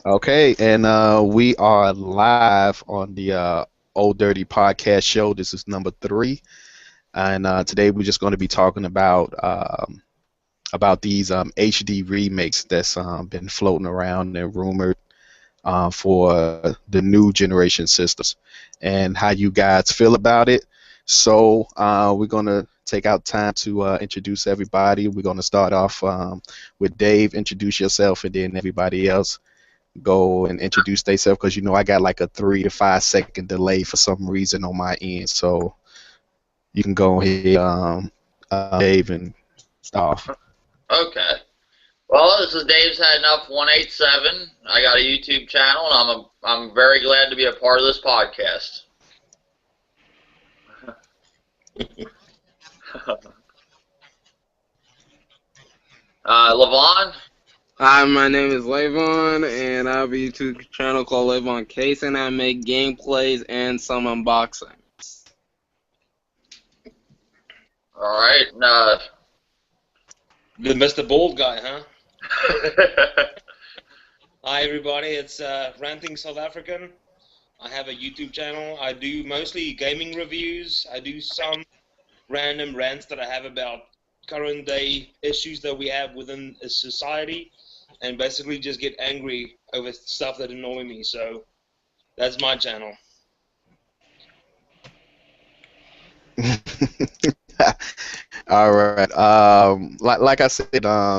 Okay, and we are live on the Oldirty Podcast Show. This is number three, and today we're just going to be talking about these HD remakes that's been floating around and rumored for the new generation systems, and how you guys feel about it. So we're going to take out time to introduce everybody. We're going to start off with Dave. Introduce yourself, and then everybody else go and introduce themselves because I got like a 3 to 5 second delay for some reason on my end. So you can go ahead, Dave, and start off. Okay. Well, this is Dave's Heading Up 187. I got a YouTube channel, and I'm very glad to be a part of this podcast. Levon? Hi, my name is Lavon, and I have a YouTube channel called Lavon Case, and I make gameplays and some unboxing. All right. The Mr. Bald guy, huh? Hi, everybody. It's Ranting South African. I have a YouTube channel. I do mostly gaming reviews. I do some random rants that I have about current day issues that we have within a society, and basically just get angry over stuff that annoy me. So that's my channel. All right. Like I said,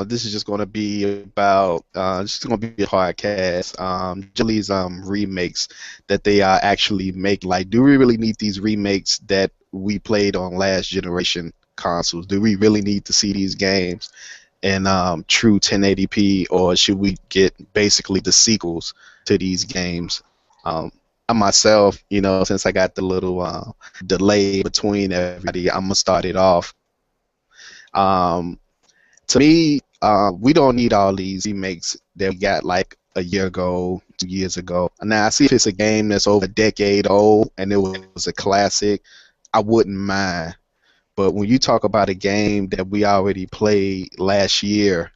this is just going to be about just going to be a podcast. Jelly's remakes that they are actually make. Like, do we really need these remakes that we played on last generation consoles? Do we really need to see these games in true 1080p, or should we get basically the sequels to these games? I myself, since I got the little delay between everybody, I'm gonna start it off. To me, we don't need all these remakes that we got like a year ago, 2 years ago. Now, I see if it's a game that's over a decade old and it was a classic, I wouldn't mind. But when you talk about a game that we already played last year,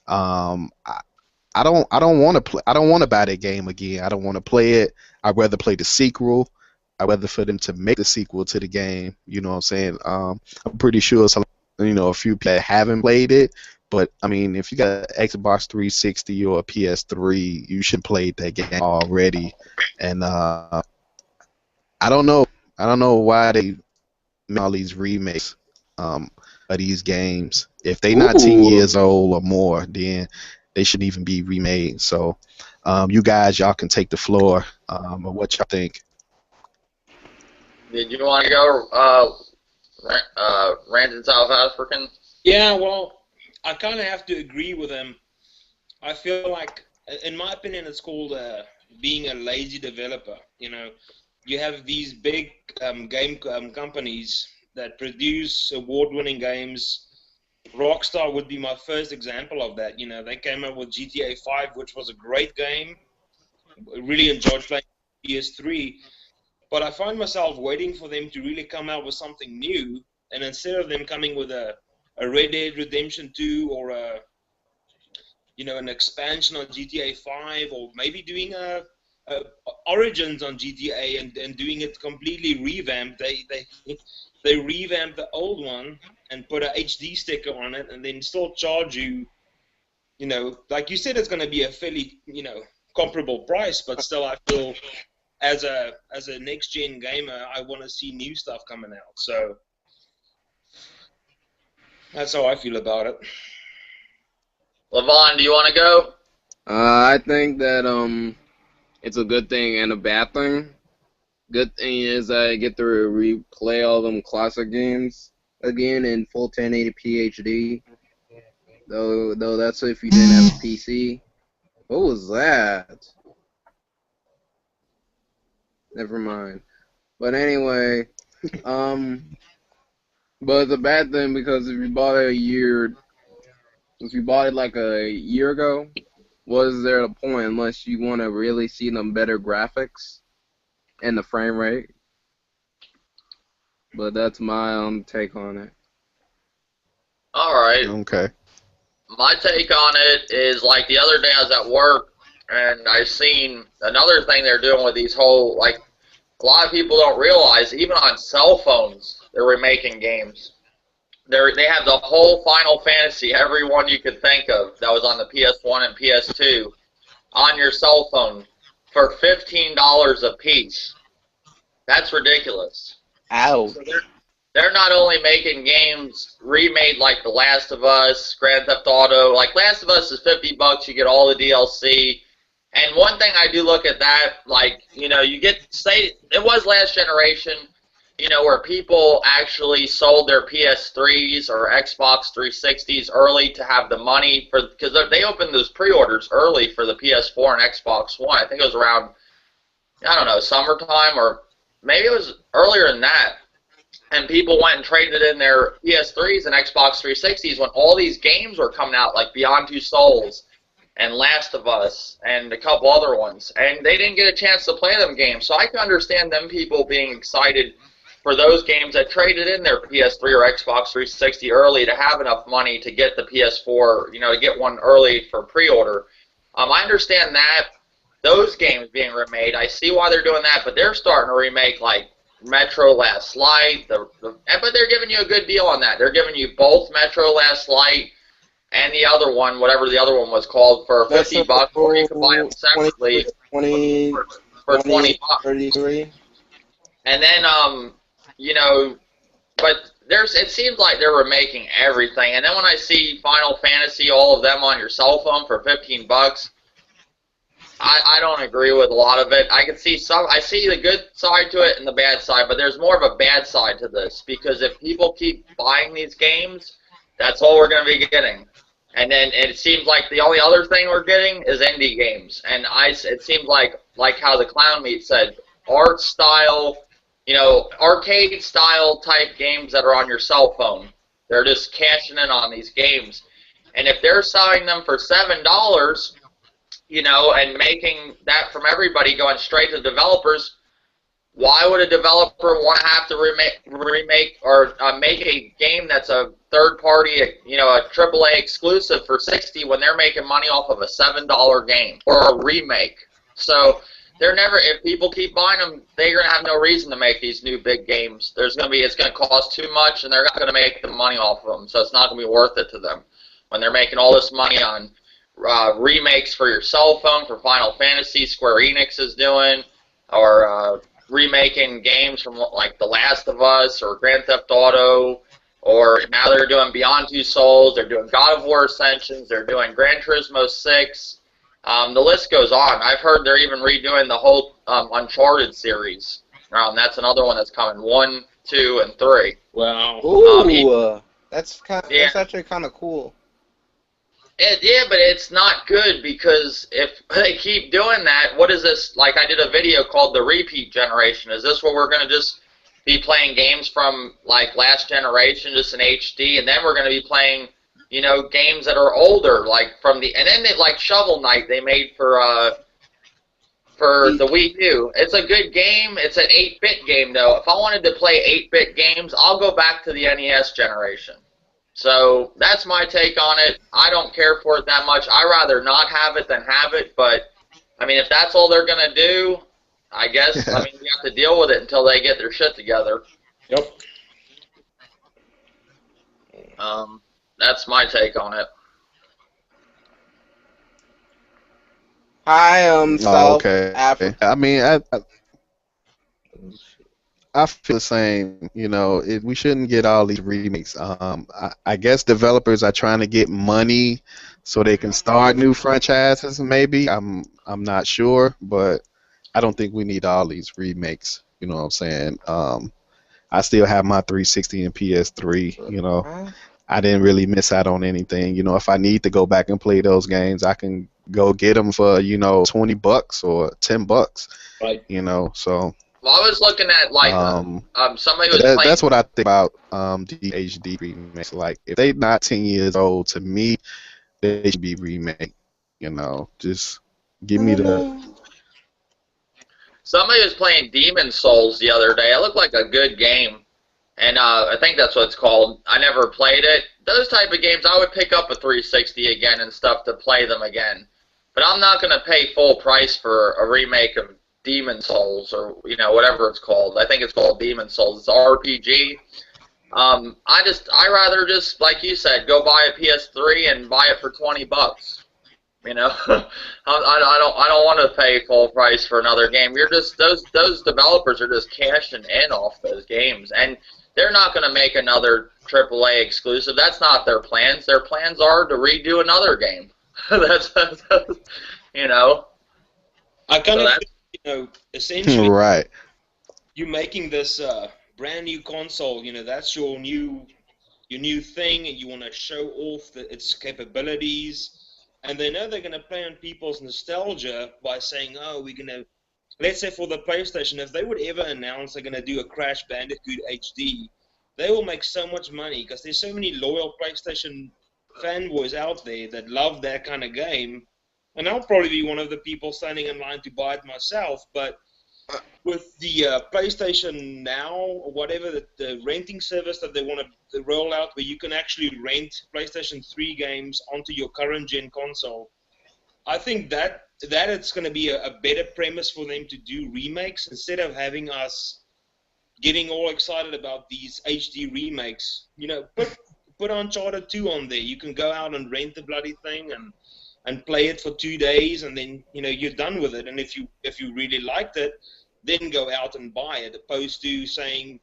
I don't want to play. I don't want to buy that game again. I don't want to play it. I'd rather play the sequel. I'd rather for them to make the sequel to the game. You know what I'm saying? I'm pretty sure some, a few people haven't played it. But I mean, if you got an Xbox 360 or a PS3, you should play that game already. And I don't know. I don't know why they make all these remakes of these games. If they not 10 years old or more, then they shouldn't even be remade. So you guys, y'all can take the floor. What y'all think? Did you want to go, Ranting South African? Yeah, well, I kind of have to agree with him. I feel like, in my opinion, it's called being a lazy developer. You have these big game companies that produce award-winning games. Rockstar would be my first example of that. They came out with GTA 5, which was a great game. I really enjoyed playing PS3. But I find myself waiting for them to really come out with something new, and instead of them coming with a Red Dead Redemption 2 or an expansion on GTA 5, or maybe doing a Origins on GTA and doing it completely revamped, they revamped the old one and put a HD sticker on it, and then still charge you, like you said, it's going to be a fairly, comparable price, but still I feel as a next-gen gamer, I want to see new stuff coming out. So that's how I feel about it. Levon, do you want to go? I think that it's a good thing and a bad thing. Good thing is I get to replay all them classic games again in full 1080p HD. Though that's if you didn't have a PC. What was that? Never mind. But anyway, but it's a bad thing because if you bought it like a year ago, what is there a point unless you want to really see them better graphics and the frame rate? But that's my take on it. All right. Okay. My take on it is, like, the other day I was at work, and I've seen another thing they're doing with these whole, like, a lot of people don't realize, even on cell phones, they're remaking games. They have the whole Final Fantasy, every one you could think of that was on the PS1 and PS2, on your cell phone for $15 a piece. That's ridiculous. Ouch. So they're not only making games remade like The Last of Us, Grand Theft Auto. Like Last of Us is $50, you get all the DLC. And one thing I do look at that, like, you know, you get, say, it was last generation, you know, where people actually sold their PS3s or Xbox 360s early to have the money for, because they opened those pre-orders early for the PS4 and Xbox One. I think it was around, I don't know, summertime, or maybe it was earlier than that. And people went and traded in their PS3s and Xbox 360s when all these games were coming out, like Beyond Two Souls and Last of Us and a couple other ones. And they didn't get a chance to play them games. So I can understand them people being excited for those games that traded in their PS3 or Xbox 360 early to have enough money to get the PS4, you know, to get one early for pre-order. I understand that, those games being remade. I see why they're doing that, but they're starting to remake, like, Metro Last Light, but they're giving you a good deal on that. They're giving you both Metro Last Light and the other one, whatever the other one was called, for $50, or you can buy them separately for $20. 33. And then, you know, but it seems like they're remaking everything. And then when I see Final Fantasy, all of them on your cell phone for $15, I don't agree with a lot of it. I see the good side to it and the bad side, but there's more of a bad side to this, because if people keep buying these games, that's all we're going to be getting. And then it seems like the only other thing we're getting is indie games. And it seems like how the Clown Meat said, art style, you know, arcade style type games that are on your cell phone. They're just cashing in on these games. And if they're selling them for $7, you know, and making that from everybody going straight to developers, why would a developer want to have to remake or make a game that's a third-party, you know, a AAA exclusive for $60 when they're making money off of a $7 game or a remake? So they're never. If people keep buying them, they're gonna have no reason to make these new big games. It's gonna cost too much, and they're not gonna make the money off of them. So it's not gonna be worth it to them when they're making all this money on remakes for your cell phone for Final Fantasy, Square Enix is doing, or remaking games from like The Last of Us or Grand Theft Auto, or now they're doing Beyond Two Souls, they're doing God of War Ascensions, they're doing Gran Turismo 6. The list goes on. I've heard they're even redoing the whole Uncharted series. That's another one that's coming, 1, 2, and 3. Wow. Ooh, that's actually kind of cool. Yeah, but it's not good, because if they keep doing that, what is this? Like, I did a video called The Repeat Generation. Is this where we're going to just be playing games from, like, last generation, just in HD, and then we're going to be playing, you know, games that are older, like from the, and then they, like Shovel Knight they made for the Wii U. It's a good game. It's an 8-bit game, though. If I wanted to play 8-bit games, I'll go back to the NES generation. So that's my take on it. I don't care for it that much. I'd rather not have it than have it, but, I mean, if that's all they're going to do, I guess, I mean, you have to deal with it until they get their shit together. Yep. That's my take on it. Hi, okay. I mean, I feel the same. You know, we shouldn't get all these remakes. I guess developers are trying to get money so they can start new franchises. Maybe I'm not sure, but I don't think we need all these remakes. You know what I'm saying? I still have my 360 and PS3. You know, I didn't really miss out on anything. You know, if I need to go back and play those games, I can go get them for, you know, $20 or $10. Right. You know, so. Well, I was looking at, like, somebody was playing. That's what I think about the HD remakes. Like, if they're not 10 years old, to me, they should be remade. You know, just give me the. Somebody was playing Demon Souls the other day. It looked like a good game, and I think that's what it's called. I never played it. Those type of games, I would pick up a 360 again and stuff to play them again. but I'm not going to pay full price for a remake of Demon Souls or whatever it's called. I think it's called Demon Souls. It's an RPG. I rather just, like you said, go buy a PS3 and buy it for $20. I don't want to pay full price for another game. You're just those developers are just cashing in off those games, and they're not going to make another AAA exclusive. That's not their plans. Their plans are to redo another game. that's I kind of think, essentially, Right. you're making this brand new console. That's your new thing, and you want to show off its capabilities. And they know they're going to play on people's nostalgia by saying, oh, we're going to, let's say for the PlayStation, if they would ever announce they're going to do a Crash Bandicoot HD, they will make so much money because there's so many loyal PlayStation fanboys out there that love that kind of game. And I'll probably be one of the people standing in line to buy it myself, but with the PlayStation Now, or whatever, the renting service that they want to roll out, where you can actually rent PlayStation 3 games onto your current gen console, I think that it's going to be a better premise for them to do remakes instead of having us getting all excited about these HD remakes. Put Uncharted 2 on there. You can go out and rent the bloody thing and play it for 2 days, and then you're done with it. And if you really liked it, then go out and buy it, opposed to saying,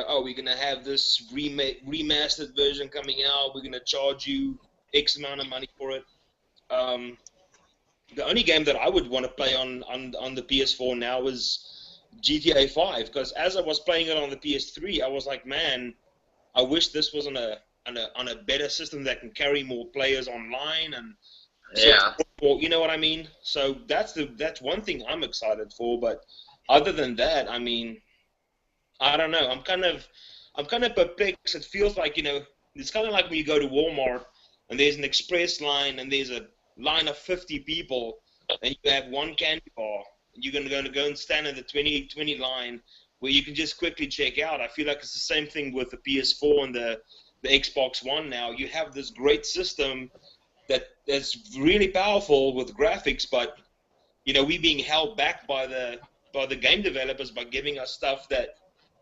oh, we're going to have this remastered version coming out, we're going to charge you X amount of money for it. The only game that I would want to play on the PS4 now is GTA 5, because as I was playing it on the PS3, I was like, man, I wish this was on a better system that can carry more players online, and you know what I mean? So that's one thing I'm excited for. But other than that, I mean, I don't know. I'm kind of perplexed. It feels like it's kind of like when you go to Walmart and there's an express line and there's a line of 50 people and you have one candy bar. You're going to go and stand in the 20 line where you can just quickly check out. I feel like it's the same thing with the PS4 and the Xbox One now. You have this great system that's really powerful with graphics, but we're being held back by the game developers by giving us stuff that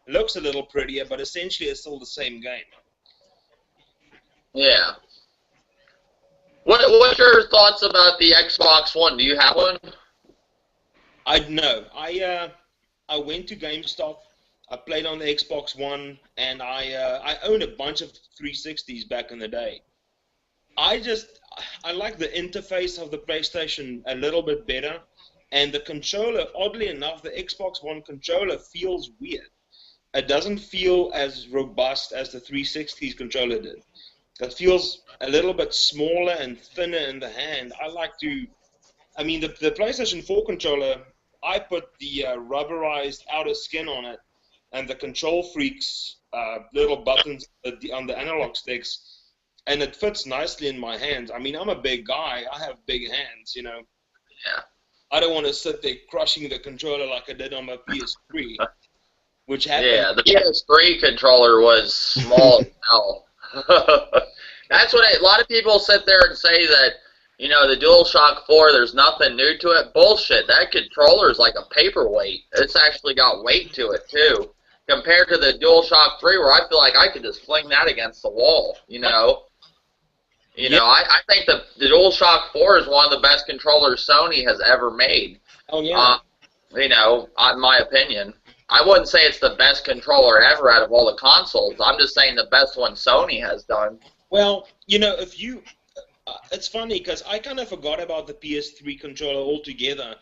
looks a little prettier, but essentially it's still the same game. Yeah. What's your thoughts about the Xbox One? Do you have one? No. I went to GameStop. I played on the Xbox One, and I owned a bunch of 360s back in the day. I like the interface of the PlayStation a little bit better, and the controller, oddly enough, the Xbox One controller feels weird. It doesn't feel as robust as the 360's controller did. It feels a little bit smaller and thinner in the hand. The PlayStation 4 controller, I put the rubberized outer skin on it, and the Control Freaks little buttons on the analog sticks, and it fits nicely in my hands. I mean, I'm a big guy. I have big hands, Yeah. I don't want to sit there crushing the controller like I did on my PS3, which happened. Yeah, the PS3 controller was small as hell. That's what a lot of people sit there and say that, the DualShock 4, there's nothing new to it. Bullshit. That controller is like a paperweight. It's actually got weight to it, too, compared to the DualShock 3, where I feel like I could just fling that against the wall, I think the DualShock 4 is one of the best controllers Sony has ever made. Oh, yeah. In my opinion. I wouldn't say it's the best controller ever out of all the consoles. I'm just saying the best one Sony has done. Well, it's funny because I kind of forgot about the PS3 controller altogether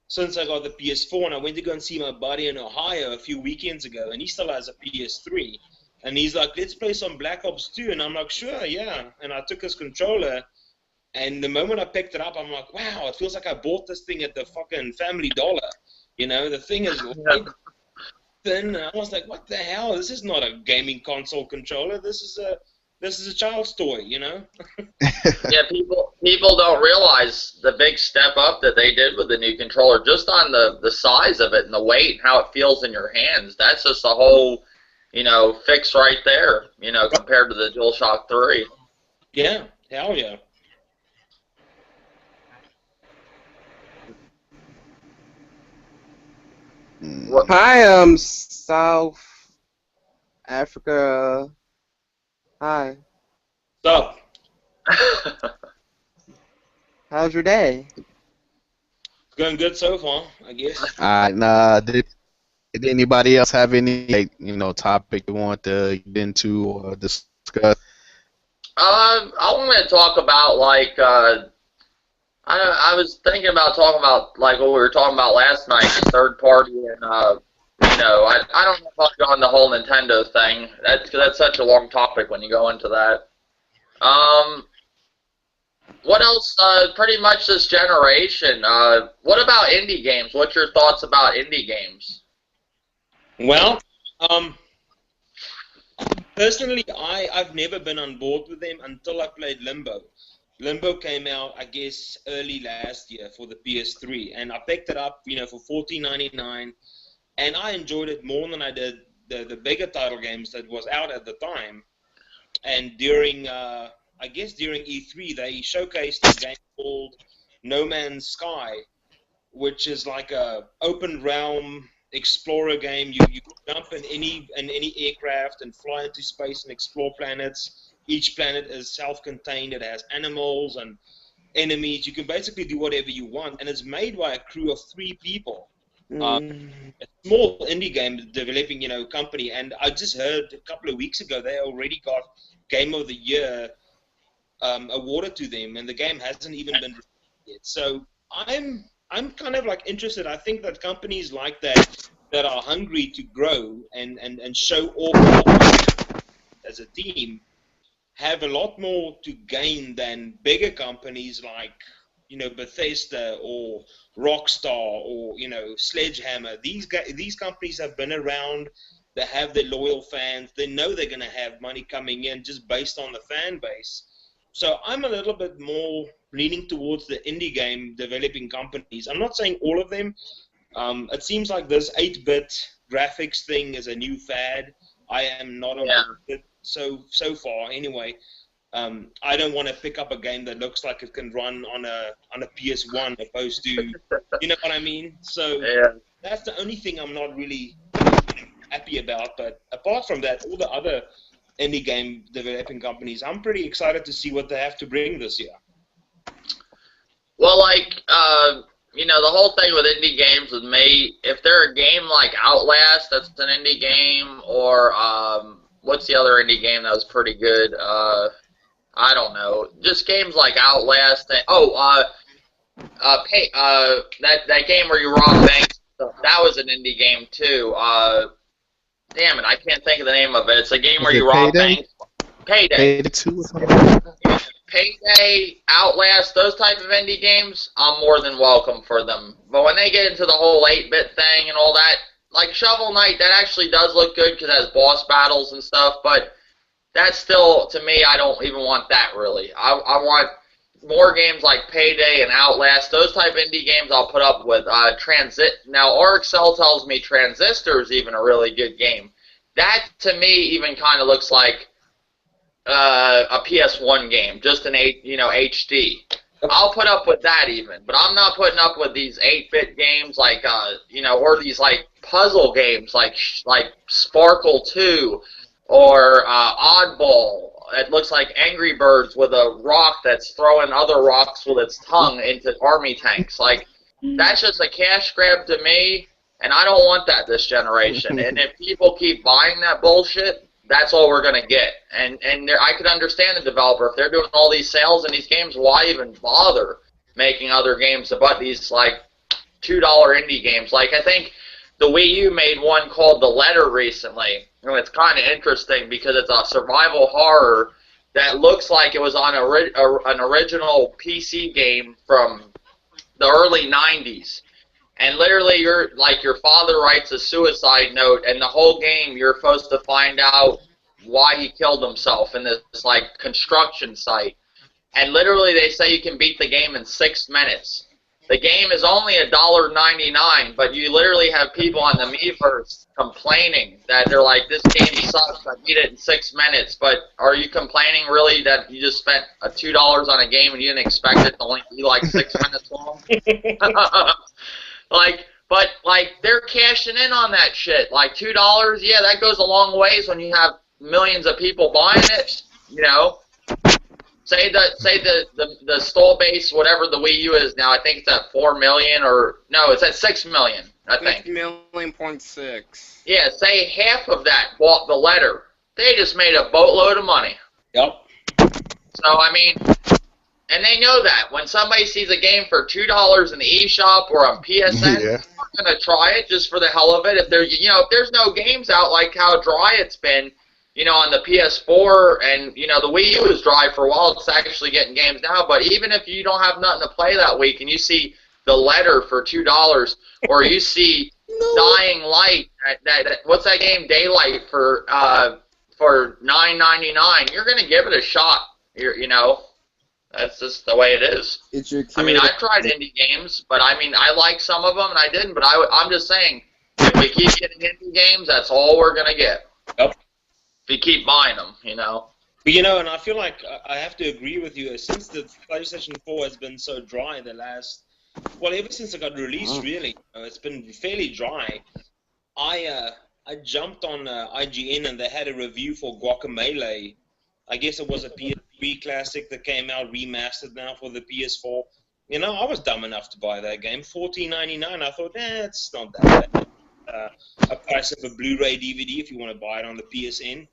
since I got the PS4, and I went to go and see my buddy in Ohio a few weekends ago, and he still has a PS3. And he's like, let's play some Black Ops 2. And I'm like, sure, yeah. And I took his controller, and the moment I picked it up, I'm like, wow, it feels like I bought this thing at the fucking Family Dollar. The thing is light, thin. And I was like, what the hell? This is not a gaming console controller. This is a child's toy, Yeah, people don't realize the big step up that they did with the new controller, just on the size of it and the weight and how it feels in your hands. That's just a whole fix right there, compared to the DualShock 3. Yeah, hell yeah. What? Hi, South Africa. Hi. So, How's your day? going good so far, I guess. Nah, did anybody else have any, like, topic you want to get into or discuss? I want to talk about like I was thinking about talking about like what we were talking about last night, third party, and I don't know if I'll go on the whole Nintendo thing. That's such a long topic when you go into that. What else? Pretty much this generation. What about indie games? What's your thoughts about indie games? Well, personally, I've never been on board with them until I played Limbo. Limbo came out, I guess, early last year for the PS3, and I picked it up, for $14.99, and I enjoyed it more than I did the bigger title games that was out at the time. And during E3, they showcased a game called No Man's Sky, which is like a open realm explorer game. You jump in any aircraft and fly into space and explore planets. Each planet is self-contained. It has animals and enemies. You can basically do whatever you want, and it's made by a crew of 3 people. A small indie game developing, company, and I just heard a couple of weeks ago they already got Game of the Year awarded to them, and the game hasn't even been released yet. So I'm kind of like interested. I think that companies like that are hungry to grow and show off as a team have a lot more to gain than bigger companies like Bethesda or Rockstar or Sledgehammer. These companies have been around. They have their loyal fans. They know they're going to have money coming in just based on the fan base. So I'm a little bit more leaning towards the indie game developing companies. I'm not saying all of them. It seems like this 8-bit graphics thing is a new fad. I am not on it so far anyway. I don't want to pick up a game that looks like it can run on a PS1 opposed to, you know what I mean? So that's the only thing I'm not really happy about. But apart from that, all the other indie game developing companies, I'm pretty excited to see what they have to bring this year. Well, like, the whole thing with indie games with me, if they're a game like Outlast, that's an indie game, or what's the other indie game that was pretty good? I don't know. Just games like Outlast. That game where you rob banks. That was an indie game too. Damn it, I can't think of the name of it. It's a game where you rob banks. Payday. Payday 2 or something? Payday, Outlast, those type of indie games, I'm more than welcome for them. But when they get into the whole 8-bit thing and all that, like Shovel Knight, that actually does look good because it has boss battles and stuff, but that's still, to me, I don't even want that really. I want more games like Payday and Outlast, those type of indie games I'll put up with. Now, RxL tells me Transistor is even a really good game. That, to me, even kind of looks like a PS1 game, just an HD. I'll put up with that even, but I'm not putting up with these 8-bit games like or these like puzzle games like Sparkle 2 or Oddball. It looks like Angry Birds with a rock that's throwing other rocks with its tongue into army tanks. Like, that's just a cash grab to me, and I don't want that this generation. And if people keep buying that bullshit, that's all we're going to get. And I could understand the developer. If they're doing all these sales in these games, why even bother making other games but these, like, $2 indie games? Like, I think the Wii U made one called The Letter recently. And it's kind of interesting because it's a survival horror that looks like it was on an original PC game from the early 90s. And literally, your father writes a suicide note, and the whole game you're supposed to find out why he killed himself in this like construction site. And literally, they say you can beat the game in 6 minutes. The game is only $1.99, but you literally have people on the Miiverse complaining that they're like, "This game sucks. I beat it in 6 minutes." But are you complaining really that you just spent $2 on a game and you didn't expect it to only be like 6 minutes long? Like, But, like, they're cashing in on that shit. Like, $2, yeah, that goes a long ways when you have millions of people buying it, you know. Say the stall base, whatever the Wii U is now, I think it's at 4 million, or, no, it's at 6 million, I think. 6.6. Yeah, say half of that bought the letter. They just made a boatload of money. Yep. So, I mean, and they know that. When somebody sees a game for $2 in the eShop or on PSN, Yeah. they're going to try it just for the hell of it. If there's no games out, like how dry it's been, on the PS4, and, the Wii U is dry for a while. It's actually getting games now. But even if you don't have nothing to play that week and you see the letter for $2, or you see Dying Light, what's that game, Daylight, for $9.99, you're going to give it a shot. That's just the way it is. It's your I mean, I've tried indie games, but I like some of them and I didn't. But I'm just saying, if we keep getting indie games, that's all we're going to get. Yep. If you keep buying them, But and I feel like I have to agree with you. Since the PlayStation 4 has been so dry ever since it got released, really, it's been fairly dry. I jumped on IGN and they had a review for Guacamelee. I guess it was a PS3 classic that came out remastered now for the PS4. I was dumb enough to buy that game, $14.99. I thought, it's not that bad. A price of a Blu-ray DVD if you want to buy it on the PSN.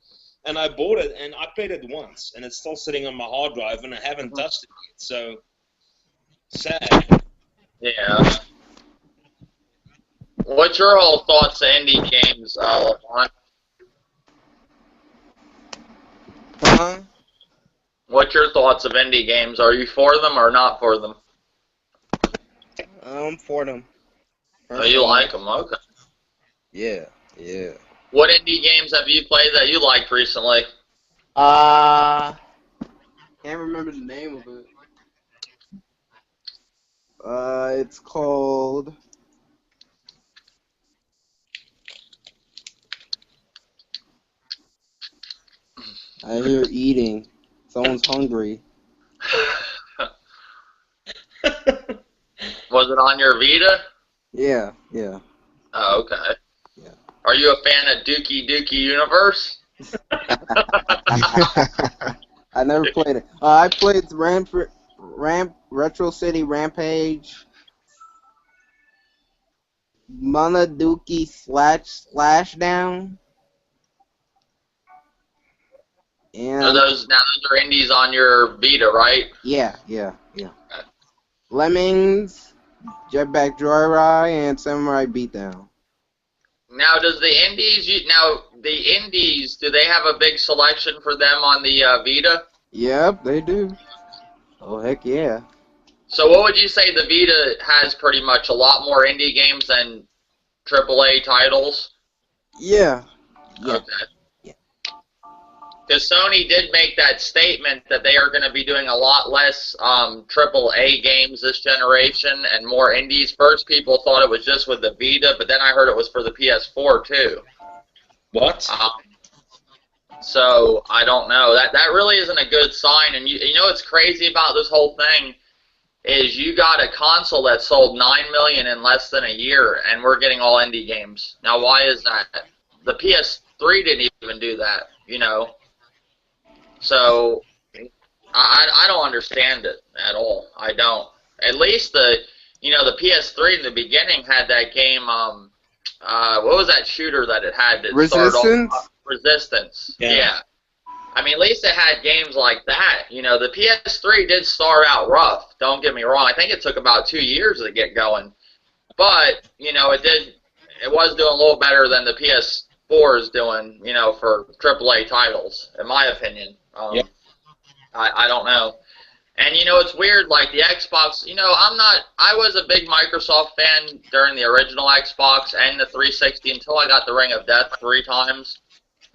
And I bought it, and I played it once, and it's still sitting on my hard drive, and I haven't touched it yet, so sad. Yeah. What's your whole thoughts of indie games, LeBron? Huh? What's your thoughts of indie games? Are you for them or not for them? I'm for them. Oh, you like them? Okay. Yeah. What indie games have you played that you liked recently? Can't remember the name of it. It's called... I hear eating. Someone's hungry. Was it on your Vita? Yeah. Oh, okay. Yeah. Are you a fan of Dookie Universe? I never played it. I played Retro City Rampage, Monoduki Splashdown, and So those are indies on your Vita, right? yeah. Lemmings, Jetpack Joyride, and Samurai Beatdown. Now, does the indies, do they have a big selection for them on the Vita? Yep, they do. Oh, heck yeah. So what would you say the Vita has pretty much a lot more indie games than AAA titles? Yeah. Okay. Yeah. Because Sony did make that statement that they are going to be doing a lot less AAA games this generation and more indies. First, people thought it was just with the Vita, but then I heard it was for the PS4 too. What? So I don't know. That really isn't a good sign. And you know what's crazy about this whole thing is you got a console that sold 9 million in less than a year, and we're getting all indie games. Now, why is that? The PS3 didn't even do that, So I don't understand it at all. I don't. At least the PS3 in the beginning had that game. What was that shooter that it had? That Resistance? Resistance. Yeah. Yeah. I mean, at least it had games like that. The PS3 did start out rough. Don't get me wrong. I think it took about 2 years to get going. But, it was doing a little better than the PS4 is doing, for AAA titles, in my opinion. Yep. I don't know. And, it's weird, like the Xbox, I was a big Microsoft fan during the original Xbox and the 360 until I got the Ring of Death 3 times.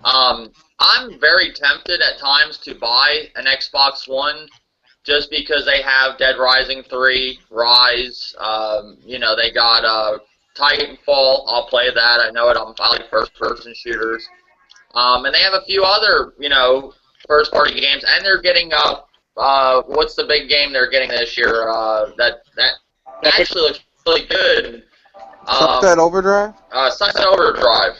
I'm very tempted at times to buy an Xbox One just because they have Dead Rising 3, Rise, they got Titanfall. I'll play that. I know it. I like first-person shooters. And they have a few other, first-party games, and they're getting what's the big game they're getting this year? That actually looks really good. Sunset Overdrive? Sunset Overdrive.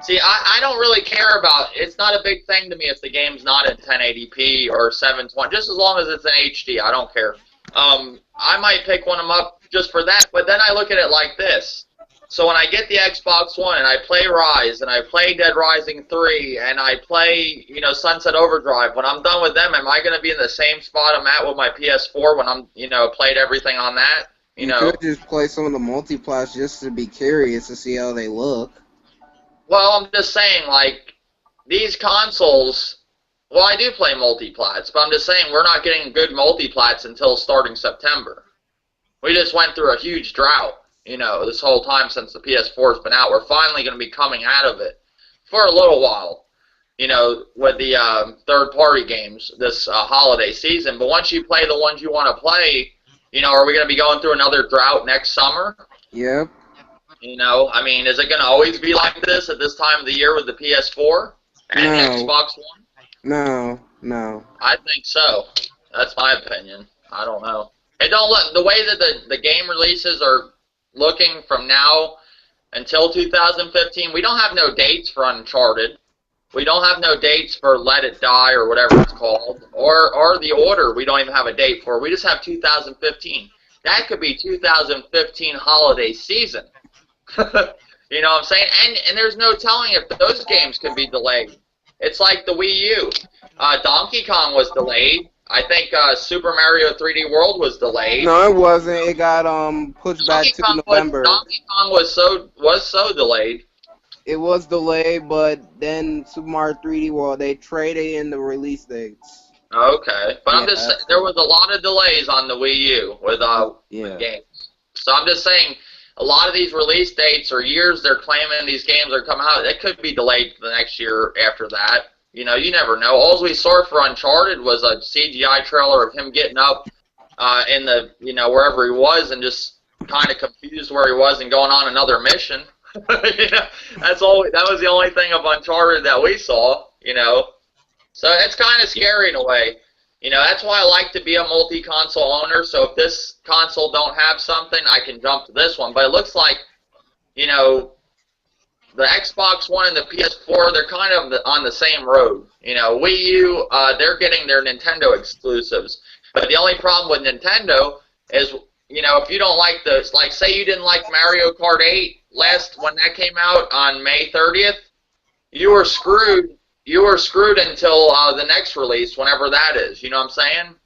See, I don't really care about, it's not a big thing to me if the game's not in 1080p or 720, just as long as it's in HD, I don't care. I might pick one of them up just for that, but then I look at it like this. So when I get the Xbox One and I play Rise and I play Dead Rising 3 and I play, Sunset Overdrive, when I'm done with them, am I going to be in the same spot I'm at with my PS4 when I'm, played everything on that? You could just play some of the multiplats just to be curious to see how they look. Well, I'm just saying, like, these consoles, well, I do play multiplats, but I'm just saying we're not getting good multiplats until starting September. We just went through a huge drought, this whole time since the PS4's been out. We're finally going to be coming out of it for a little while, with the third-party games this holiday season. But once you play the ones you want to play, are we going to be going through another drought next summer? Yep. Is it going to always be like this at this time of the year with the PS4 and the Xbox One? No. I think so. That's my opinion. I don't know. Hey, don't let the way that the game releases are looking from now until 2015. We don't have no dates for Uncharted. We don't have no dates for Let It Die or whatever it's called, or The Order. We don't even have a date for. We just have 2015. That could be 2015 holiday season. You know what I'm saying? And there's no telling if those games could be delayed. It's like the Wii U. Donkey Kong was delayed. I think Super Mario 3D World was delayed. No, it wasn't. It got pushed back to November. Donkey Kong was so delayed. It was delayed, but then Super Mario 3D World, they traded in the release dates. Okay, but I'm just saying, there was a lot of delays on the Wii U with games. So I'm just saying, a lot of these release dates or years they're claiming these games are coming out, it could be delayed for the next year after that. You never know. All we saw for Uncharted was a CGI trailer of him getting up in the, wherever he was and just kind of confused where he was and going on another mission. That was the only thing of Uncharted that we saw, So it's kind of scary in a way. That's why I like to be a multi-console owner, so if this console don't have something, I can jump to this one. But it looks like, the Xbox One and the PS4, they're kind of on the same road. Wii U, they're getting their Nintendo exclusives. But the only problem with Nintendo is, if you don't like like, say you didn't like Mario Kart 8 when that came out on May 30th, you were screwed. You were screwed until the next release, whenever that is. You know what I'm saying?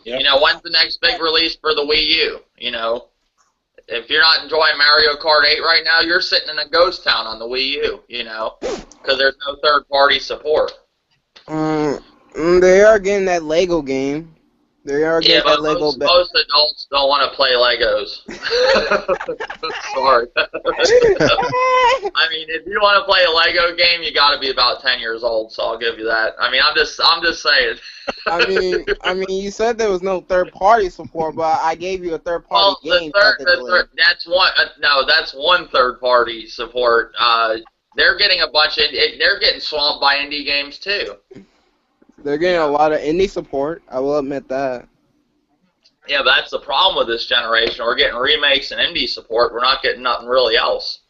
Yep. When's the next big release for the Wii U? If you're not enjoying Mario Kart 8 right now, you're sitting in a ghost town on the Wii U, because there's no third-party support. They are getting that Lego game. They are getting that Lego. Most adults don't want to play Legos. Sorry. If you want to play a Lego game, you got to be about 10 years old. So I'll give you that. I'm just saying. You said there was no third-party support, but I gave you a third-party game. That's one. No, that's one third-party support. They're getting a bunch of. They're getting swamped by indie games too. They're getting a lot of indie support. I will admit that. Yeah, but that's the problem with this generation. We're getting remakes and indie support. We're not getting nothing really else.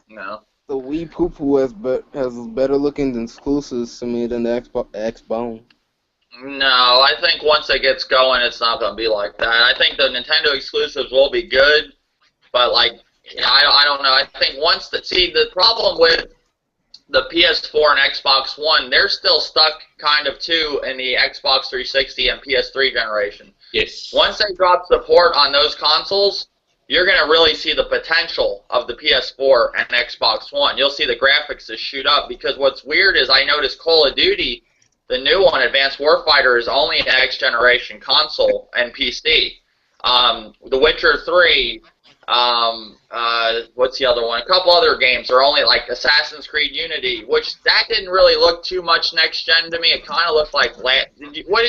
The Wii Poo-Poo has better looking exclusives to me than the Xbone. No, I think once it gets going, it's not going to be like that. I think the Nintendo exclusives will be good, but I don't know. I think the problem with the PS4 and Xbox One, they're still stuck kind of too in the Xbox 360 and PS3 generation. Yes. Once they drop support on those consoles, you're going to really see the potential of the PS4 and Xbox One. You'll see the graphics just shoot up, because what's weird is I noticed Call of Duty, the new one, Advanced Warfighter, is only an X-generation console and PC. The Witcher 3, what's the other one? A couple other games are only like Assassin's Creed Unity, which that didn't really look too much next gen to me. It kind of looked like what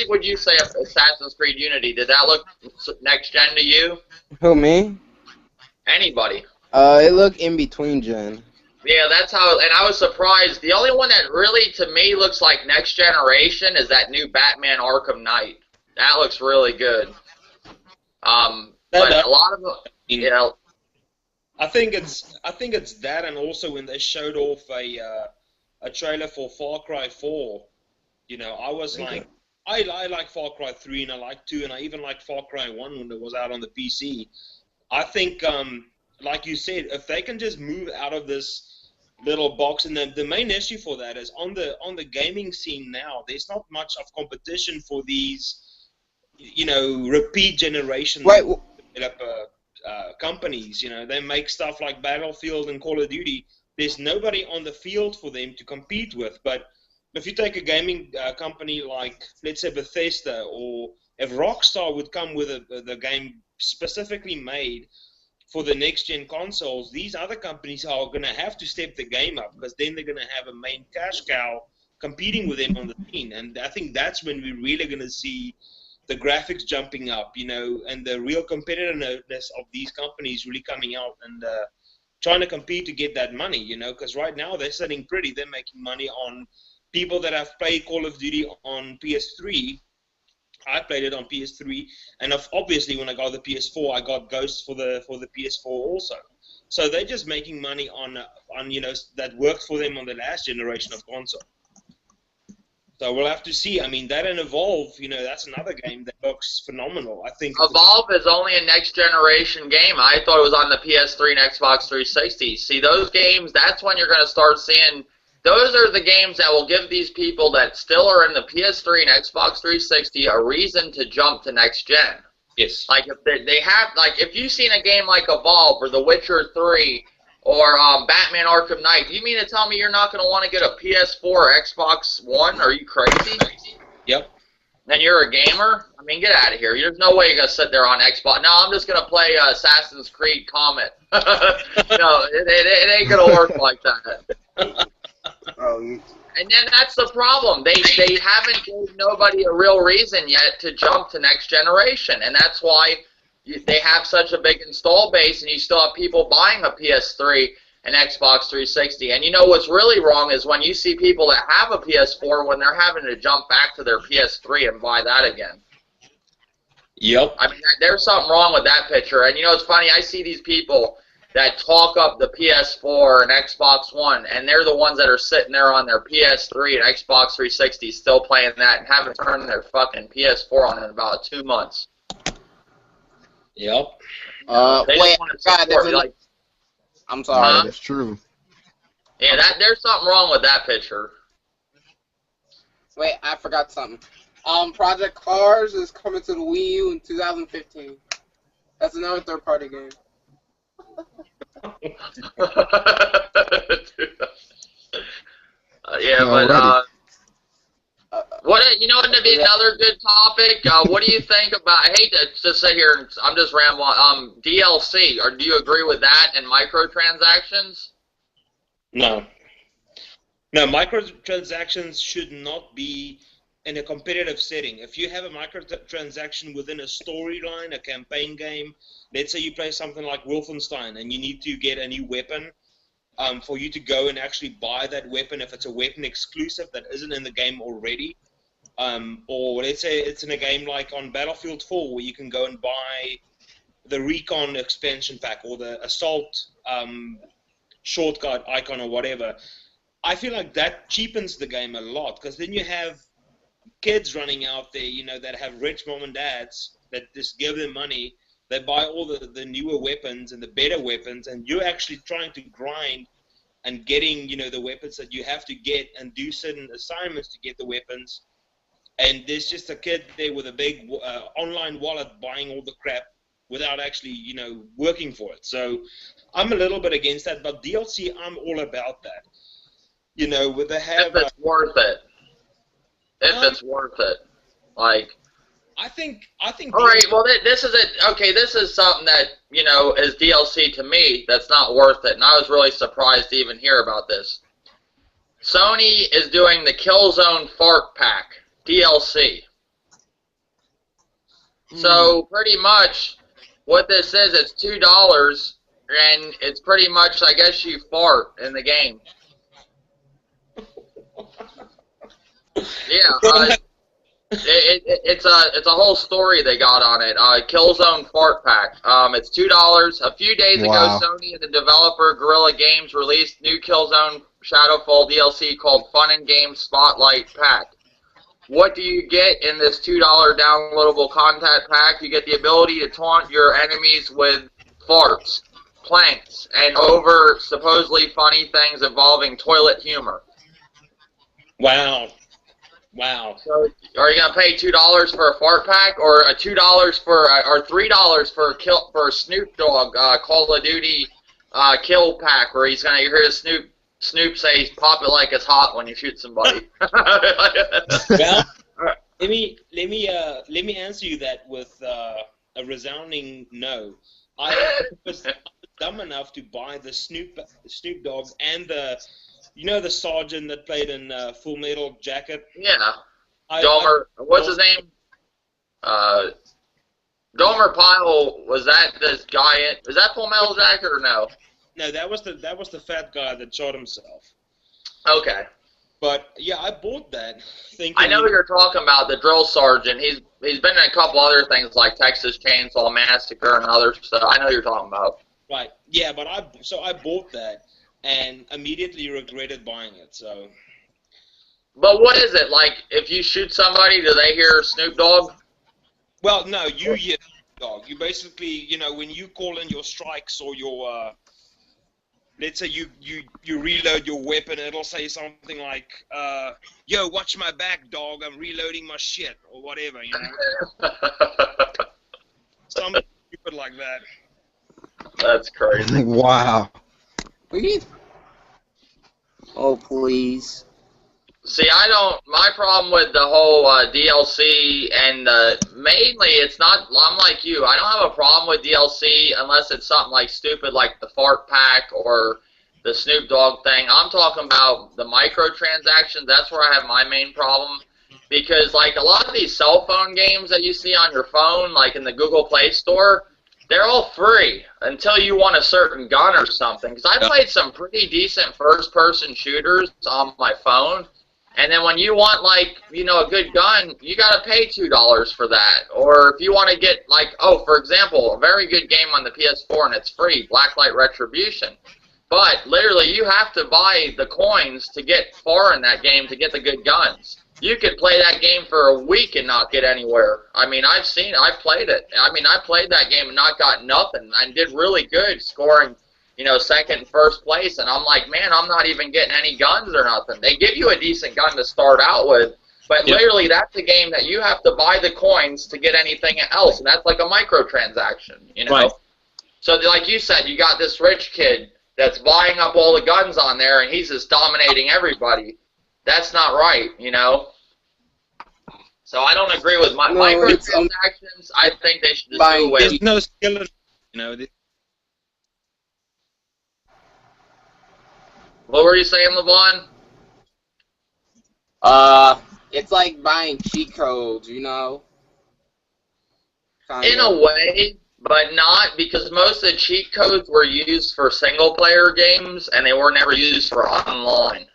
would you say of Assassin's Creed Unity? Did that look next gen to you? Who, me? Anybody? It looked in between gen. Yeah, that's how. And I was surprised. The only one that really to me looks like next generation is that new Batman Arkham Knight. That looks really good. But a lot of them, you know. I think it's that, and also when they showed off a trailer for Far Cry 4, you know, I was like, I like Far Cry 3 and I like 2 and I even liked Far Cry 1 when it was out on the PC. I think, like you said, if they can just move out of this little box, and the main issue for that is on the gaming scene now, there's not much of competition for these, you know, repeat generation developer companies. You know, they make stuff like Battlefield and Call of Duty. There's nobody on the field for them to compete with. But if you take a gaming company like, let's say, Bethesda, or if Rockstar would come with the game specifically made for the next-gen consoles, these other companies are going to have to step the game up, because then they're going to have a main cash cow competing with them on the scene. And I think that's when we're really going to see the graphics jumping up, you know, and the real competitiveness of these companies really coming out and trying to compete to get that money, you know, because right now they're sitting pretty. They're making money on people that have played Call of Duty on PS3. I played it on PS3, and obviously when I got the PS4, I got Ghosts for the PS4 also. So they're just making money on you know, that worked for them on the last generation of console. So we'll have to see. I mean, that and Evolve, you know, that's another game that looks phenomenal. I think Evolve is only a next generation game. I thought it was on the PS3 and Xbox 360. See, those games, that's when you're going to start seeing. Those are the games that will give these people that still are in the PS3 and Xbox 360 a reason to jump to next gen. Yes. Like if they have, like if you've seen a game like Evolve or The Witcher 3 or Batman Arkham Knight, do you mean to tell me you're not going to want to get a PS4 or Xbox One? Are you crazy? Yep. Then you're a gamer? I mean, get out of here. There's no way you're going to sit there on Xbox. No, I'm just going to play Assassin's Creed Comet. No, it ain't going to work like that. And then that's the problem. They haven't gave nobody a real reason yet to jump to next generation, and that's why they have such a big install base, and you still have people buying a PS3 and Xbox 360. And you know what's really wrong is when you see people that have a PS4 when they're having to jump back to their PS3 and buy that again. Yep. I mean, there's something wrong with that picture. And you know, it's funny, I see these people that talk up the PS4 and Xbox One, and they're the ones that are sitting there on their PS3 and Xbox 360 still playing that and haven't turned their fucking PS4 on in about 2 months. Yep. Wait, God, I'm sorry. That's true. Yeah, there's something wrong with that picture. Wait, I forgot something. Project Cars is coming to the Wii U in 2015. That's another third-party game. Yeah, but what, you know, wouldn't be another good topic? What do you think about? I hate to just sit here and I'm just rambling. DLC, or do you agree with that and microtransactions? No. No, microtransactions should not be in a competitive setting. If you have a microtransaction within a storyline, a campaign game, let's say you play something like Wolfenstein and you need to get a new weapon, for you to go and actually buy that weapon if it's a weapon exclusive that isn't in the game already. Or let's say it's in a game like on Battlefield 4 where you can go and buy the Recon expansion pack or the Assault shortcut icon or whatever. I feel like that cheapens the game a lot, because then you have kids running out there, you know, that have rich mom and dads that just give them money. They buy all the newer weapons and the better weapons, and you're actually trying to grind and getting, you know, the weapons that you have to get and do certain assignments to get the weapons. And there's just a kid there with a big online wallet buying all the crap without actually, you know, working for it. So I'm a little bit against that, but DLC, I'm all about that. You know, they have... If it's worth it. If it's worth it. Like... I think. All right. Well, this is it. Okay, this is something that, you know, is DLC to me. That's not worth it, and I was really surprised to even hear about this. Sony is doing the Killzone Fart Pack DLC. So pretty much, what this is, it's $2, and it's pretty much, I guess, you fart in the game. Yeah. It's a whole story they got on it. Killzone Fart Pack. It's $2. A few days ago, Sony and the developer Guerrilla Games released new Killzone Shadowfall DLC called Fun and Games Spotlight Pack. What do you get in this $2 downloadable content pack? You get the ability to taunt your enemies with farts, planks, and over supposedly funny things involving toilet humor. Wow. So, are you gonna pay $2 for a fart pack, or $2 for, or $3 for a Snoop Dogg Call of Duty kill pack, where he's gonna hear Snoop say, "Pop it like it's hot" when you shoot somebody. Well, let me answer you that with a resounding no. I was dumb enough to buy the Snoop Dogg and the sergeant that played in Full Metal Jacket. Yeah. Gomer, what's his name? Gomer Pyle, was that this guy? Is that Full Metal Jacket or no? No, that was the fat guy that shot himself. Okay. But yeah, I bought that thinking. I know who you're talking about, the drill sergeant. He's been in a couple other things like Texas Chainsaw Massacre and other stuff. I know who you're talking about. Right. Yeah, but I bought that and immediately regretted buying it. So. But what is it like? If you shoot somebody, do they hear Snoop Dogg? Well, no, you hear Snoop Dogg. You basically, when you call in your strikes or your let's say you reload your weapon, it'll say something like, yo, watch my back, dog, I'm reloading my shit, or whatever, Something stupid like that. That's crazy. Wow. Please? Oh, please. See, my problem with the whole DLC, and mainly it's not, I'm like you, I don't have a problem with DLC unless it's something like stupid like the fart pack or the Snoop Dogg thing. I'm talking about the microtransactions. That's where I have my main problem, because like a lot of these cell phone games that you see on your phone, like in the Google Play Store, they're all free until you want a certain gun or something, because I played some pretty decent first-person shooters on my phone. And then when you want, like, a good gun, you got to pay $2 for that. Or if you want to get, like, for example, a very good game on the PS4, and it's free, Blacklight Retribution. But, literally, you have to buy the coins to get far in that game to get the good guns. You could play that game for a week and not get anywhere. I mean, I've played it. I mean, I played that game and not got nothing, and did really good, scoring second and first place, and I'm like, man, I'm not even getting any guns or nothing. They give you a decent gun to start out with, but literally that's a game that you have to buy the coins to get anything else, and that's like a microtransaction, Right. So like you said, you got this rich kid that's buying up all the guns on there, and he's just dominating everybody. That's not right, So I don't agree with microtransactions. I think they should just do away. There's no skill in, What were you saying, LeVon? It's like buying cheat codes, Kinda. In a way, but not, because most of the cheat codes were used for single-player games, and they were never used for online.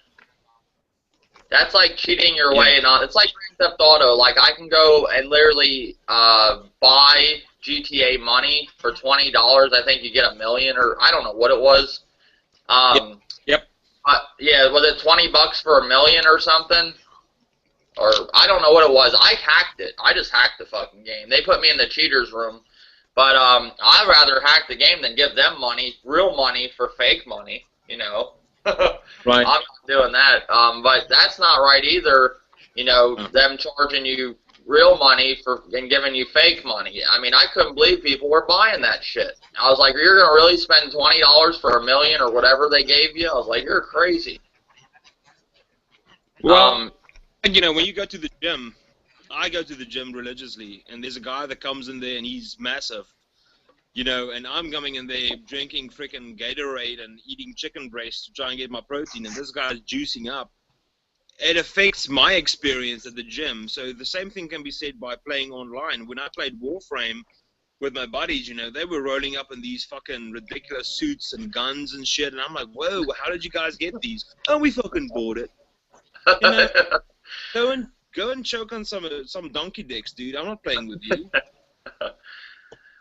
That's like cheating your way, it's like Grand Theft Auto. Like, I can go and literally buy GTA money for $20. I think you get 1 million, or I don't know what it was. Yep. Yeah, was it $20 for 1 million or something? Or I don't know what it was. I hacked it. I just hacked the fucking game. They put me in the cheaters room. But I'd rather hack the game than give them money, real money, for fake money. Right. I'm not doing that. But that's not right either. Them charging you real money and giving you fake money. I mean, I couldn't believe people were buying that shit. I was like, you're going to really spend $20 for 1 million or whatever they gave you? I was like, you're crazy. Well, when you go to the gym, I go to the gym religiously, and there's a guy that comes in there, and he's massive, and I'm coming in there drinking freaking Gatorade and eating chicken breast to try and get my protein, and this guy's juicing up. It affects my experience at the gym. So the same thing can be said by playing online. When I played Warframe with my buddies, they were rolling up in these fucking ridiculous suits and guns and shit, and I'm like, whoa, how did you guys get these? Oh, we fucking bought it. go and choke on some donkey dicks, dude. I'm not playing with you.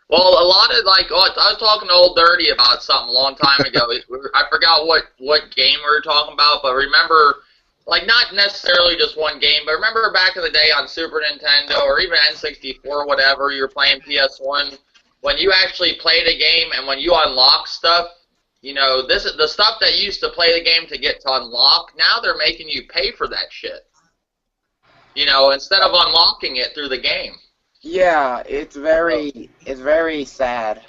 Well, a lot of, like, I was talking to Old Dirty about something a long time ago. I forgot what game we were talking about, but remember, like, not necessarily just one game, but remember back in the day on Super Nintendo or even N64, whatever, you were playing PS1, when you actually played a game and when you unlock stuff, you know, this is the stuff that you used to play the game to get to unlock, now they're making you pay for that shit. You know, instead of unlocking it through the game. Yeah, it's very sad.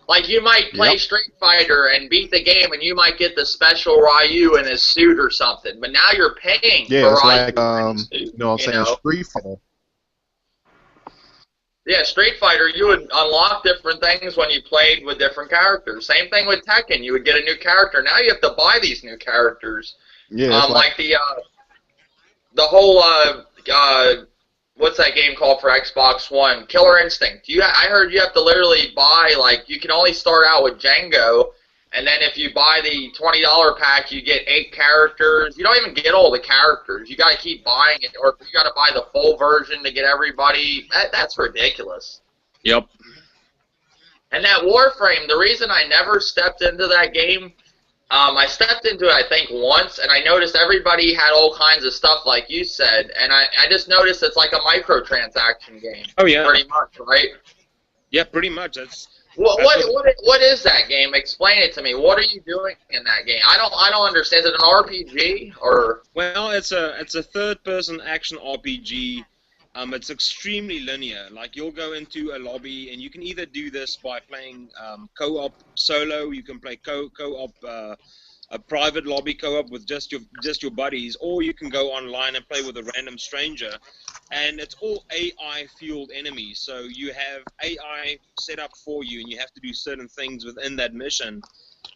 Like, you might play Street Fighter and beat the game, and you might get the special Ryu in his suit or something, but now you're paying for it's Ryu like, in his suit, you know what I'm saying, Street Fighter. Yeah, Street Fighter, you would unlock different things when you played with different characters. Same thing with Tekken, you would get a new character. Now you have to buy these new characters. Yeah, it's like the whole, what's that game called for Xbox One? Killer Instinct. I heard you have to literally buy, like, you can only start out with Django, and then if you buy the $20 pack, you get 8 characters. You don't even get all the characters. You got to keep buying it, or you got to buy the full version to get everybody. That's ridiculous. Yep. And that Warframe, the reason I never stepped into that game, I stepped into it, I think, once, and I noticed everybody had all kinds of stuff, like you said, and I just noticed it's like a microtransaction game. Oh, yeah. Pretty much, right? Yeah, pretty much. That's what is that game? Explain it to me. What are you doing in that game? I don't understand. Is it an RPG or? Well, it's a third-person action RPG. It's extremely linear. Like, you'll go into a lobby, and you can either do this by playing co-op solo. You can play co-op, a private lobby co-op with just your buddies, or you can go online and play with a random stranger. And it's all AI-fueled enemies. So you have AI set up for you, and you have to do certain things within that mission.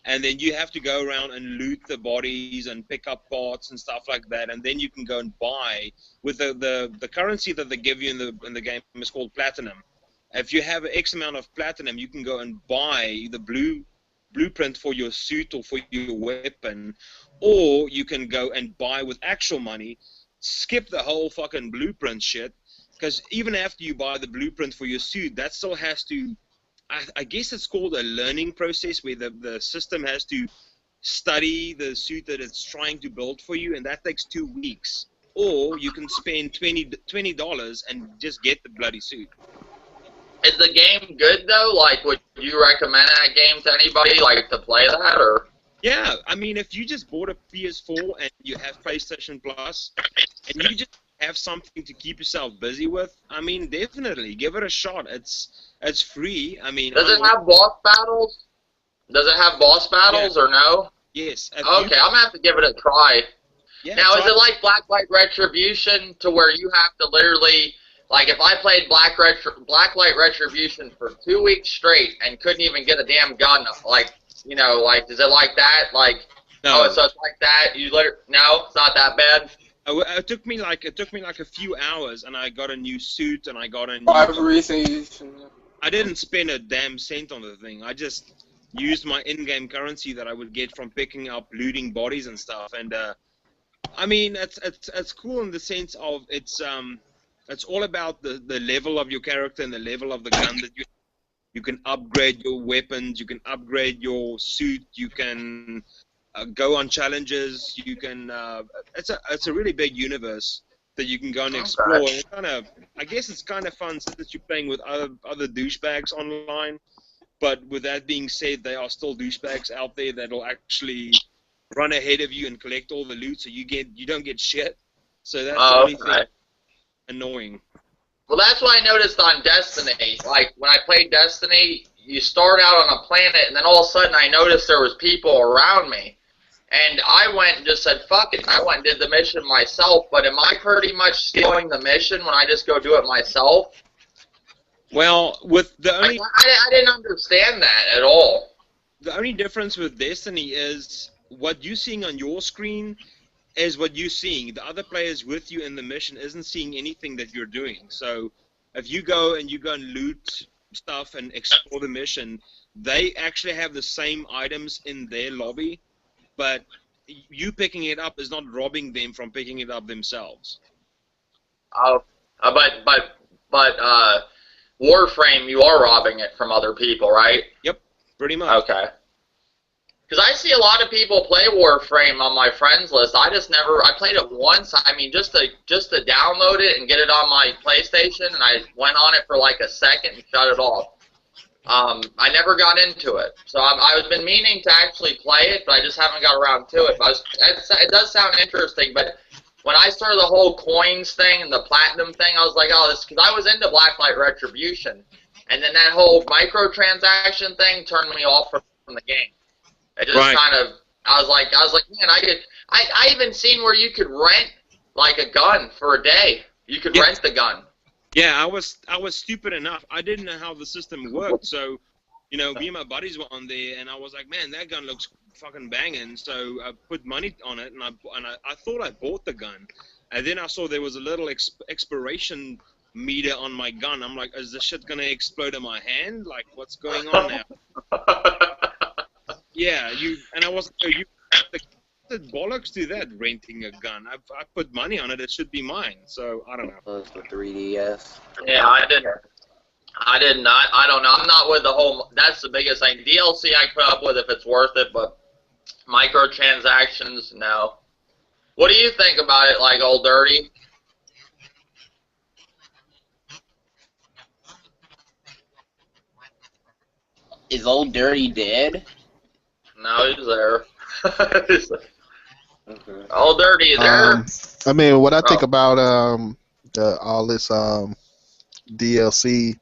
And then you have to go around and loot the bodies and pick up parts and stuff like that. And then you can go and buy with the currency that they give you in the game is called platinum. If you have X amount of platinum, you can go and buy the blueprint for your suit or for your weapon, or you can go and buy with actual money. Skip the whole fucking blueprint shit, because even after you buy the blueprint for your suit, that still has to. I guess it's called a learning process where the system has to study the suit that it's trying to build for you, and that takes 2 weeks. Or you can spend $20 and just get the bloody suit. Is the game good though? Like, would you recommend that game to anybody, like, to play that, or? Yeah, I mean, if you just bought a PS4 and you have PlayStation Plus, and you just have something to keep yourself busy with, I mean, definitely give it a shot. It's free. I mean, does it have boss battles? Does it have boss battles or no? Yes. Okay, I'm gonna have to give it a try. Yeah, now, is it like Blacklight Retribution, to where you have to literally, like, if I played Blacklight Retribution for 2 weeks straight and couldn't even get a damn gun, like, you know, like, is it like that? Like, no. So it's like that? No, it's not that bad. It took me like a few hours, and I got a new suit, and I got a new. I didn't spend a damn cent on the thing. I just used my in-game currency that I would get from picking up looting bodies and stuff. And I mean, it's cool in the sense of it's all about the level of your character and the level of the gun that you can upgrade your weapons, you can upgrade your suit, you can go on challenges, you can it's a really big universe that you can go and explore. And I guess it's kind of fun since you're playing with other douchebags online. But with that being said, there are still douchebags out there that'll actually run ahead of you and collect all the loot, so you don't get shit. So that's the only thing annoying. Well, that's what I noticed on Destiny. Like, when I played Destiny, you start out on a planet, and then all of a sudden I noticed there was people around me. And I went and just said, fuck it. I went and did the mission myself. But am I pretty much stealing the mission when I just go do it myself? Well, with the only... I didn't understand that at all. The only difference with Destiny is what you're seeing on your screen is what you're seeing. The other players with you in the mission isn't seeing anything that you're doing. So if you go and loot stuff and explore the mission, they actually have the same items in their lobby, but you picking it up is not robbing them from picking it up themselves. Oh, but Warframe, you are robbing it from other people, right? Yep, pretty much. Okay. Because I see a lot of people play Warframe on my friends list. I played it once. I mean, just to download it and get it on my PlayStation, and I went on it for like a second and shut it off. I never got into it. So I've been meaning to actually play it, but I just haven't got around to it. But it does sound interesting, but when I started the whole coins thing and the platinum thing, I was like, oh, this, because I was into Blacklight Retribution, and then that whole microtransaction thing turned me off from the game. It just kind of, I was like, man, I even seen where you could rent like a gun for a day. You could rent the gun. Yeah, I was stupid enough. I didn't know how the system worked, so me and my buddies were on there, and I was like, man, that gun looks fucking banging. So I put money on it, and I thought I bought the gun, and then I saw there was a little expiration meter on my gun. I'm like, is this shit gonna explode in my hand? Like, what's going on now? Yeah, I was like, you the bollocks to that, renting a gun. I put money on it. It should be mine. So I don't know. Was the 3DS? Yeah, I didn't. I don't know. I'm not with the whole. That's the biggest thing. DLC I put up with if it's worth it, but microtransactions, no. What do you think about it, like Oldirty? Is Oldirty dead? No, he's there. Okay. Oldirty, there. I mean, what I think about all this DLC.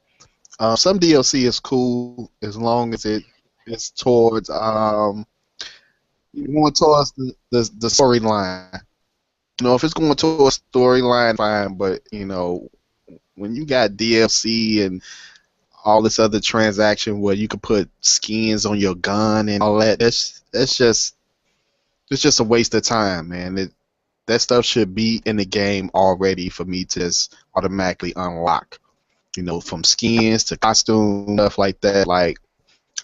Some DLC is cool as long as it's towards going towards the storyline. If it's going towards storyline, fine. But when you got DLC and all this other transaction where you can put skins on your gun and all that, it's just a waste of time, man. That stuff should be in the game already for me to just automatically unlock. From skins to costumes, stuff like that. Like,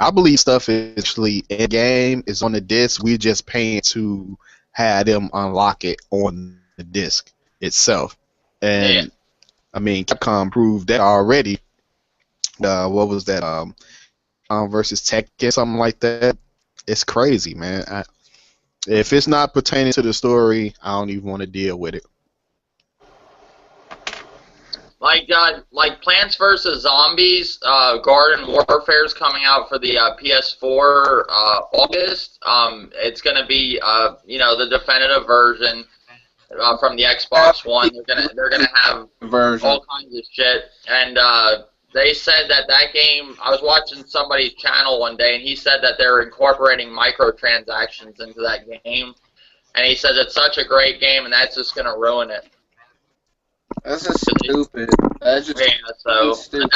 I believe stuff is actually in game, is on the disc. We're just paying to have them unlock it on the disc itself. And I mean, Capcom proved that already. What was that? Versus Tekken, something like that. It's crazy, man. If it's not pertaining to the story, I don't even want to deal with it. Like Plants vs. Zombies, Garden Warfare is coming out for the PS4 August. It's going to be the definitive version from the Xbox One. They're gonna have all kinds of shit. And they said that game. I was watching somebody's channel one day, and he said that they're incorporating microtransactions into that game. And he says it's such a great game, and that's just going to ruin it. That's just stupid. That's just stupid.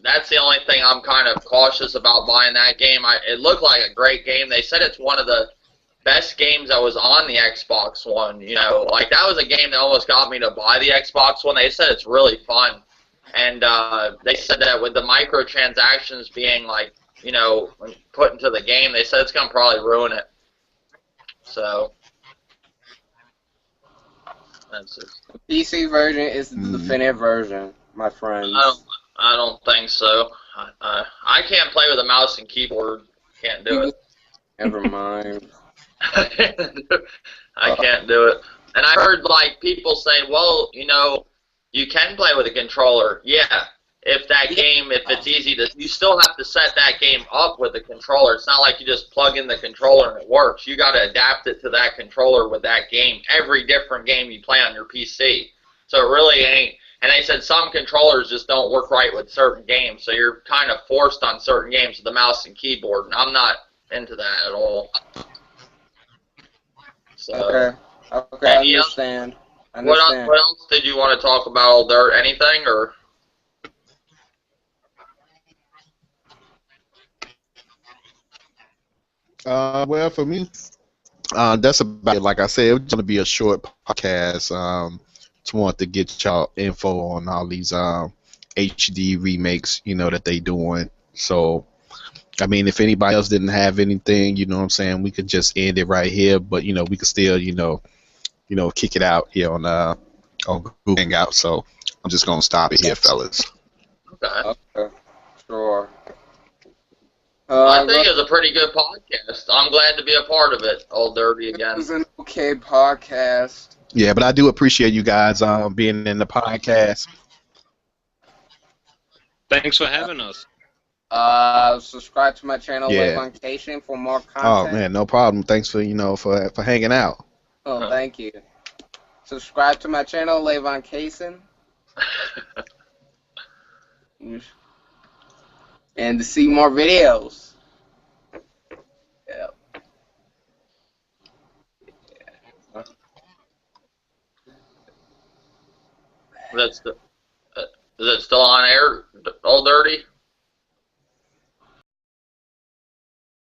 That's the only thing I'm kind of cautious about buying that game. It looked like a great game. They said it's one of the best games that was on the Xbox One. Like, that was a game that almost got me to buy the Xbox One. They said it's really fun. And they said that with the microtransactions being, like, put into the game, they said it's going to probably ruin it. So that's just... The PC version is the definitive version, my friends. I don't think so. I can't play with a mouse and keyboard. Can't do it. Never mind. I can't do it. And I heard, like, people saying, well, you can play with a controller. Yeah. If it's easy to, you still have to set that game up with a controller. It's not like you just plug in the controller and it works. You got to adapt it to that controller with that game. Every different game you play on your PC. So it really ain't. And they said some controllers just don't work right with certain games. So you're kind of forced on certain games with the mouse and keyboard. And I'm not into that at all. So, okay, I understand. What else did you want to talk about, Oldirty? Anything, or? Well, for me, that's about it. Like I said, it's going to be a short podcast. Just want to get y'all info on all these HD remakes, that they doing. So, I mean, if anybody else didn't have anything, what I'm saying, we could just end it right here. But we could still, kick it out here on on Google Hangout. So I'm just gonna stop it here, fellas. Okay. Okay. Sure. I think it was a pretty good podcast. I'm glad to be a part of it. Old Dirty It again. was an okay podcast. Yeah, but I do appreciate you guys being in the podcast. Thanks for having us. Subscribe to my channel, Yeah. Live on Cation, for more Oh content. man, no problem. Thanks for for hanging out. Oh, thank you. Subscribe to my channel, Live on Cation. And to see more videos. Yeah. Is it still on air, Old Dirty?